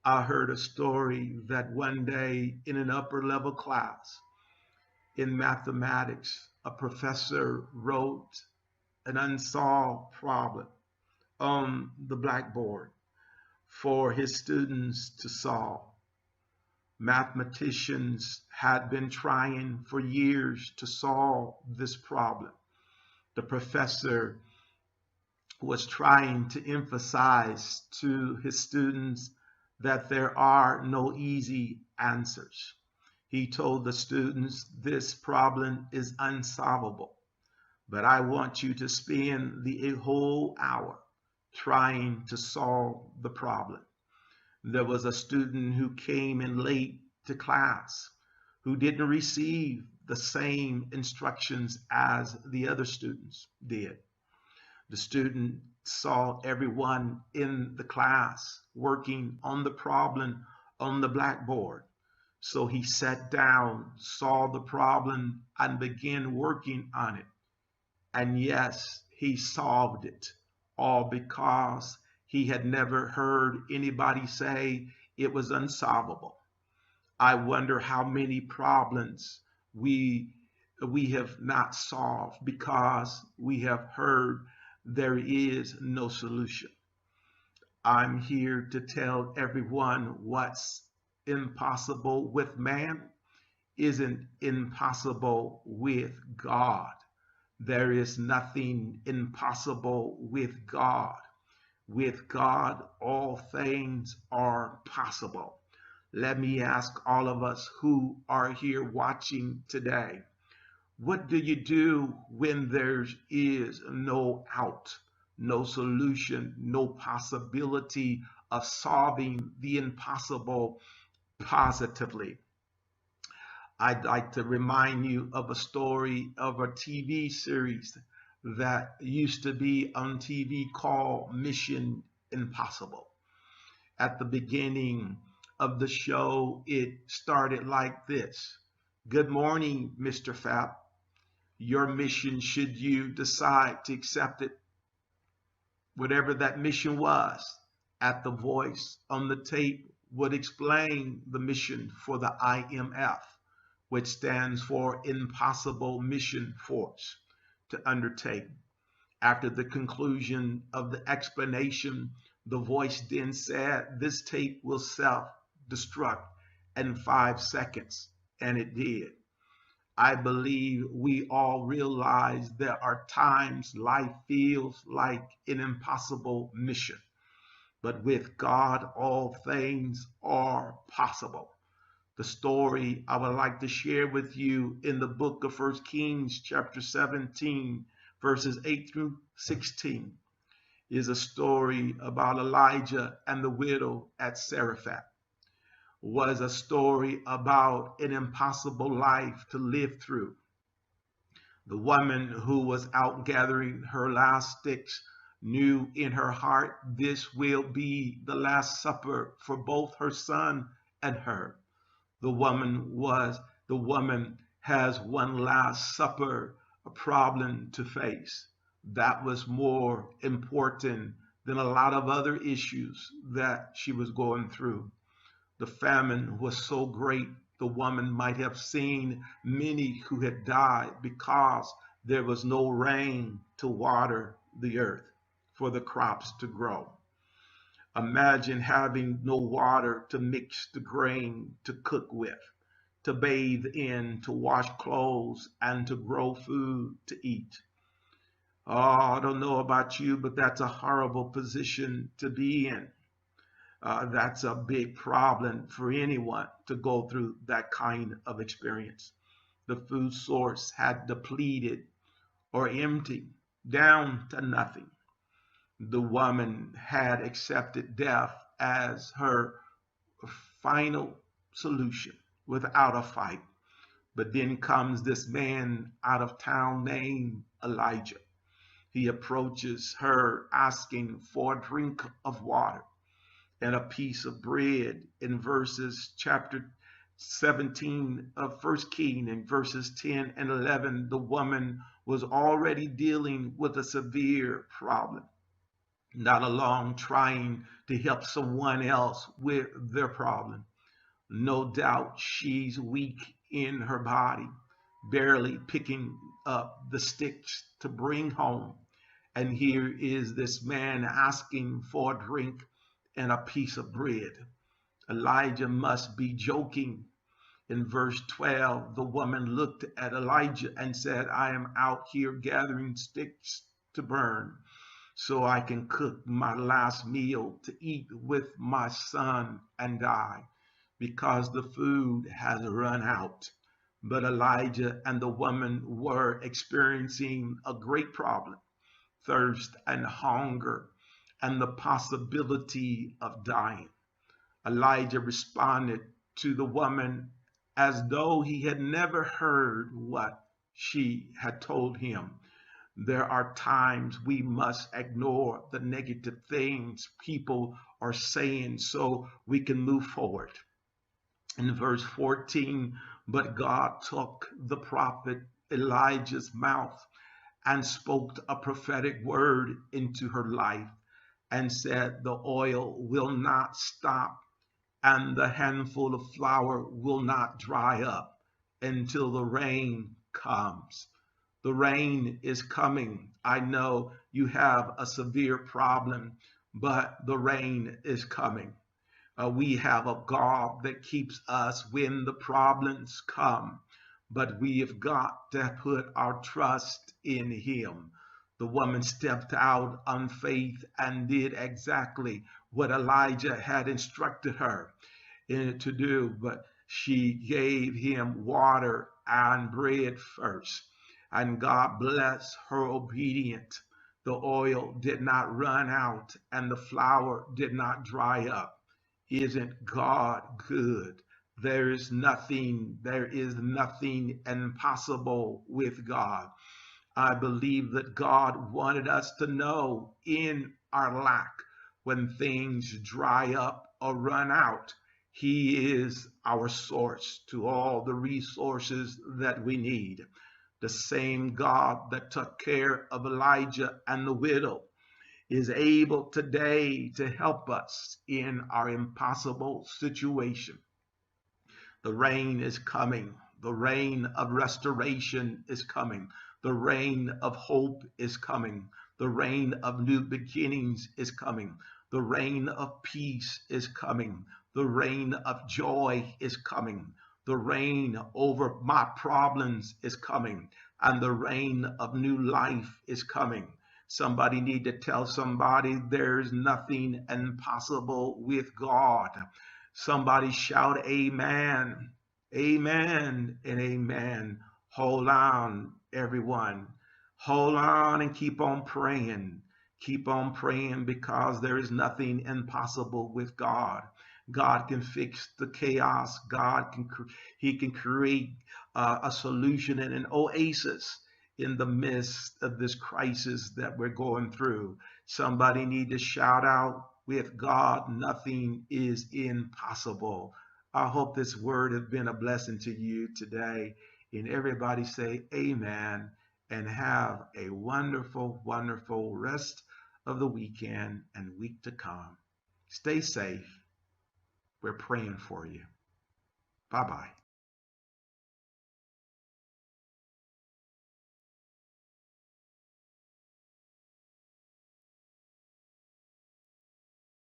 I heard a story that one day in an upper level class in mathematics, a professor wrote an unsolved problem on the blackboard for his students to solve. Mathematicians had been trying for years to solve this problem. The professor was trying to emphasize to his students that there are no easy answers. He told the students this problem is unsolvable, but I want you to spend the whole hour trying to solve the problem. There was a student who came in late to class who didn't receive the same instructions as the other students did. The student saw everyone in the class working on the problem on the blackboard. So he sat down, saw the problem, and began working on it. And yes, he solved it, all because he had never heard anybody say it was unsolvable. I wonder how many problems we have not solved because we have heard there is no solution. I'm here to tell everyone what's impossible with man isn't impossible with God. There is nothing impossible with God. With God, all things are possible. Let me ask all of us who are here watching today, what do you do when there is no out, no solution, no possibility of solving the impossible positively? I'd like to remind you of a story of a TV series that used to be on TV called Mission Impossible. At the beginning of the show, it started like this. Good morning, Mr. Fap. Your mission, should you decide to accept it, whatever that mission was, at the voice on the tape would explain the mission for the IMF, which stands for Impossible Mission Force, to undertake. After the conclusion of the explanation, the voice then said, this tape will self-destruct in 5 seconds. And it did. I believe we all realize there are times life feels like an impossible mission. But with God, all things are possible. The story I would like to share with you in the book of 1 Kings, chapter 17, verses 8 through 16, is a story about Elijah and the widow at Zarephath. Was a story about an impossible life to live through. The woman who was out gathering her last sticks knew in her heart this will be the last supper for both her son and her. The woman has one last supper, a problem to face. That was more important than a lot of other issues that she was going through. The famine was so great, the woman might have seen many who had died because there was no rain to water the earth for the crops to grow. Imagine having no water to mix the grain to cook with, to bathe in, to wash clothes, and to grow food to eat. Oh, I don't know about you, but that's a horrible position to be in. That's a big problem for anyone to go through that kind of experience. The food source had depleted or emptied down to nothing. The woman had accepted death as her final solution without a fight. But then comes this man out of town named Elijah. He approaches her asking for a drink of water and a piece of bread in verses chapter 17 of First King, and verses 10 and 11. The woman was already dealing with a severe problem. not alone trying to help someone else with their problem. No doubt she's weak in her body, barely picking up the sticks to bring home. And here is this man asking for a drink and a piece of bread. Elijah must be joking. In verse 12, the woman looked at Elijah and said, I am out here gathering sticks to burn so I can cook my last meal to eat with my son and die, because the food has run out. But Elijah and the woman were experiencing a great problem: thirst and hunger and the possibility of dying. Elijah responded to the woman as though he had never heard what she had told him. There are times we must ignore the negative things people are saying so we can move forward. In verse 14, but God took the prophet Elijah's mouth and spoke a prophetic word into her life and said, the oil will not stop and the handful of flour will not dry up until the rain comes. The rain is coming. I know you have a severe problem, but the rain is coming. We have a God that keeps us when the problems come, but we have got to put our trust in Him. The woman stepped out on faith and did exactly what Elijah had instructed her to do, but she gave him water and bread first. And God blessed her obedience. The oil did not run out and the flour did not dry up. Isn't God good? There is nothing impossible with God. I believe that God wanted us to know in our lack, when things dry up or run out, He is our source to all the resources that we need. The same God that took care of Elijah and the widow is able today to help us in our impossible situation. The rain is coming. The rain of restoration is coming. The rain of hope is coming. The rain of new beginnings is coming. The rain of peace is coming. The rain of joy is coming. The rain over my problems is coming. And the rain of new life is coming. Somebody need to tell somebody there's nothing impossible with God. Somebody shout amen, amen, and amen. Hold on, everyone. Hold on and keep on praying. Keep on praying, because there is nothing impossible with God. God can fix the chaos. He can create a solution and an oasis in the midst of this crisis that we're going through. Somebody need to shout out, with God, nothing is impossible. I hope this word has been a blessing to you today. And everybody say amen and have a wonderful, wonderful rest of the weekend and week to come. Stay safe. We're praying for you. Bye-bye.